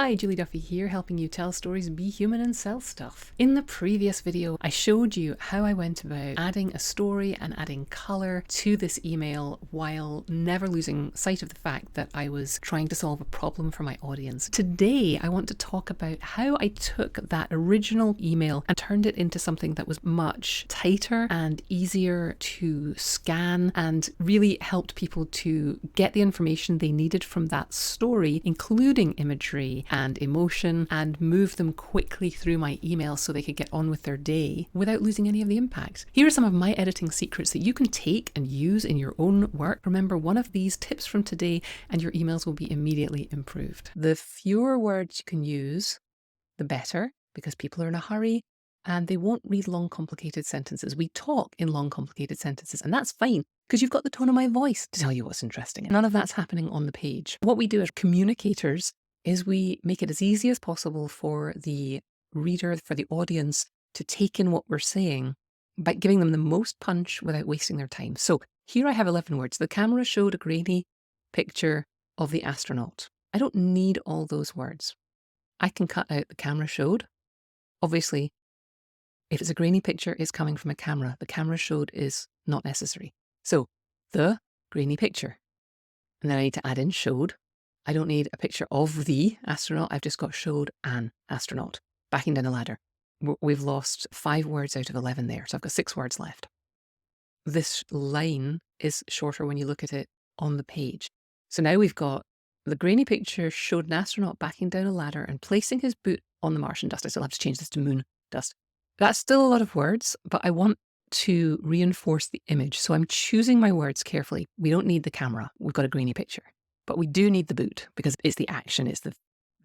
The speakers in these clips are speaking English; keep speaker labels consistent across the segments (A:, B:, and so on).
A: Hi, Julie Duffy here, helping you tell stories, be human and sell stuff. In the previous video, I showed you how I went about adding a story and adding color to this email while never losing sight of the fact that I was trying to solve a problem for my audience. Today, I want to talk about how I took that original email and turned it into something that was much tighter and easier to scan and really helped people to get the information they needed from that story, including imagery and emotion, and move them quickly through my email so they could get on with their day without losing any of the impact. Here are some of my editing secrets that you can take and use in your own work. Remember one of these tips from today and your emails will be immediately improved. The fewer words you can use, the better, because people are in a hurry and they won't read long, complicated sentences. We talk in long, complicated sentences, and that's fine because you've got the tone of my voice to tell you what's interesting. None of that's happening on the page. What we do as communicators is we make it as easy as possible for the reader, for the audience to take in what we're saying by giving them the most punch without wasting their time. So here I have 11 words. The camera showed a grainy picture of the astronaut. I don't need all those words. I can cut out the camera showed. Obviously, if it's a grainy picture, it's coming from a camera. The camera showed is not necessary. So the grainy picture. And then I need to add in showed. I don't need a picture of the astronaut. I've just got showed an astronaut backing down the ladder. We've lost 5 words out of 11 there. So I've got 6 words left. This line is shorter when you look at it on the page. So now we've got the grainy picture showed an astronaut backing down a ladder and placing his boot on the Martian dust. I still have to change this to moon dust. That's still a lot of words, but I want to reinforce the image. So I'm choosing my words carefully. We don't need the camera. We've got a grainy picture. But we do need the boot because it's the action, it's the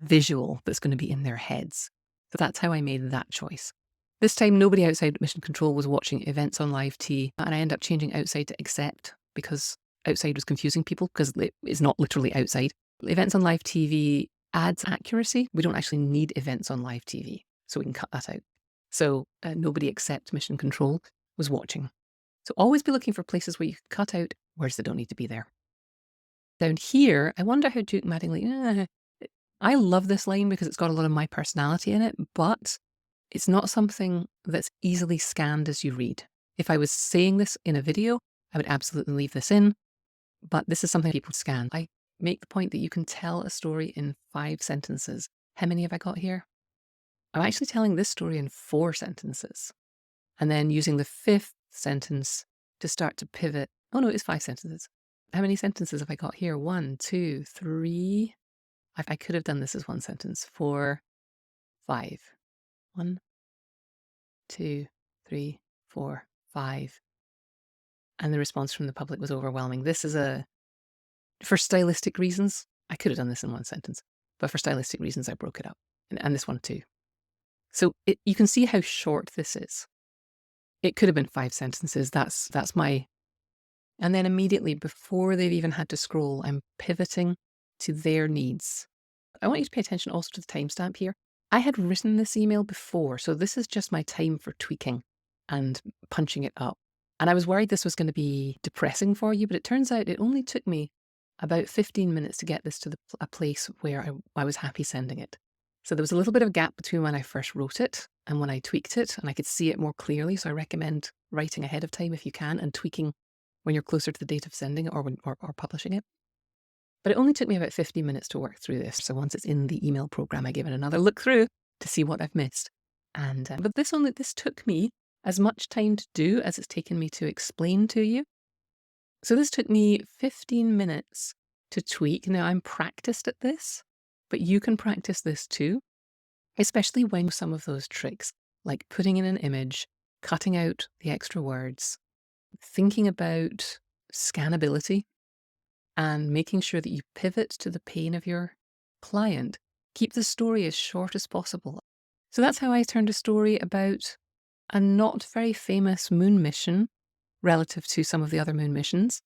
A: visual that's going to be in their heads. So that's how I made that choice. This time, nobody outside Mission Control was watching events on live T, and I ended up changing outside to accept because outside was confusing people because it's not literally outside. Events on live TV adds accuracy. We don't actually need events on live TV, so we can cut that out. So nobody except Mission Control was watching. So always be looking for places where you can cut out words that don't need to be there. Down here, I wonder how Duke Mattingly, I love this line because it's got a lot of my personality in it, but it's not something that's easily scanned as you read. If I was saying this in a video, I would absolutely leave this in, but this is something people scan. I make the point that you can tell a story in 5 sentences. How many have I got here? I'm actually telling this story in 4 sentences, and then using the 5th sentence to start to pivot. Oh no, it's 5 sentences. How many sentences have I got here? 1, 2, 3. I could have done this as 1 sentence. 4, 5. 1, 2, 3, 4, 5. And the response from the public was overwhelming. This is for stylistic reasons, I could have done this in 1 sentence, but for stylistic reasons, I broke it up. And this one too. So you can see how short this is. It could have been 5 sentences. That's my... And then immediately, before they've even had to scroll, I'm pivoting to their needs. I want you to pay attention also to the timestamp here. I had written this email before, so this is just my time for tweaking and punching it up. And I was worried this was going to be depressing for you, but it turns out it only took me about 15 minutes to get this to a place where I was happy sending it. So there was a little bit of a gap between when I first wrote it and when I tweaked it, and I could see it more clearly. So I recommend writing ahead of time if you can and tweaking when you're closer to the date of sending it or publishing it. But it only took me about 15 minutes to work through this. So once it's in the email program, I give it another look through to see what I've missed. And but this took me as much time to do as it's taken me to explain to you. So this took me 15 minutes to tweak. Now I'm practiced at this, but you can practice this too, especially when some of those tricks, like putting in an image, cutting out the extra words, thinking about scannability, and making sure that you pivot to the pain of your client. Keep the story as short as possible. So that's how I turned a story about a not very famous moon mission relative to some of the other moon missions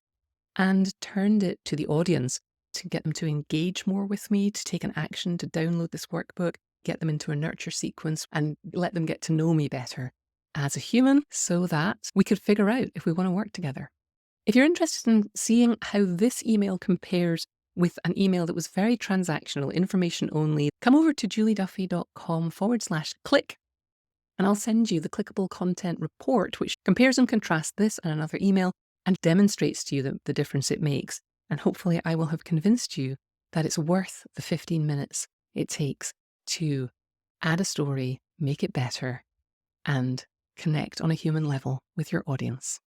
A: and turned it to the audience to get them to engage more with me, to take an action, to download this workbook, get them into a nurture sequence and let them get to know me better as a human so that we could figure out if we want to work together. If you're interested in seeing how this email compares with an email that was very transactional, information only, come over to julieduffy.com/click and I'll send you the clickable content report, which compares and contrasts this and another email and demonstrates to you the difference it makes. And hopefully I will have convinced you that it's worth the 15 minutes it takes to add a story, make it better, and connect on a human level with your audience.